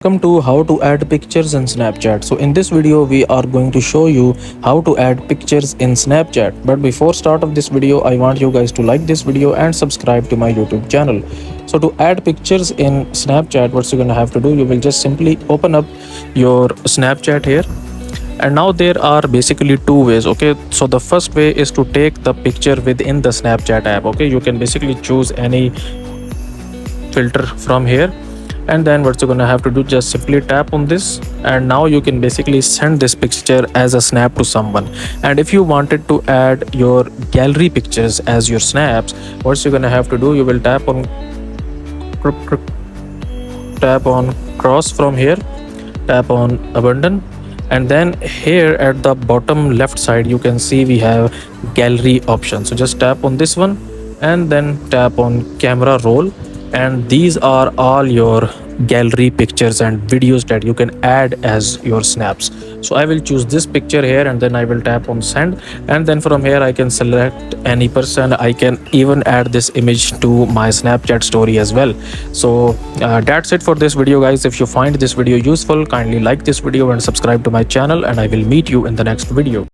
Welcome to how to add pictures in Snapchat. So in this video we are going to show you how to add pictures in Snapchat. But before start of this video I want you guys to like this video and subscribe to my YouTube channel. So to add pictures in Snapchat, what you're going to have to do, you will just simply open up your Snapchat here. And now there are basically two ways. Okay, so the first way is to take the picture within the Snapchat app. Okay, you can basically choose any filter from here, and then what you're gonna have to do, just simply tap on this, and now you can basically send this picture as a snap to someone. And if you wanted to add your gallery pictures as your snaps, what you're gonna have to do, you will tap on cross from here, tap on abandon, and then here at the bottom left side you can see we have gallery option. So just tap on this one and then tap on camera roll, and these are all your gallery pictures and videos that you can add as your snaps. So I will choose this picture here, and then I will tap on send, and then from here I can select any person. I can even add this image to my Snapchat story as well. So that's it for this video, guys. If you find this video useful, kindly like this video and subscribe to my channel, and I will meet you in the next video.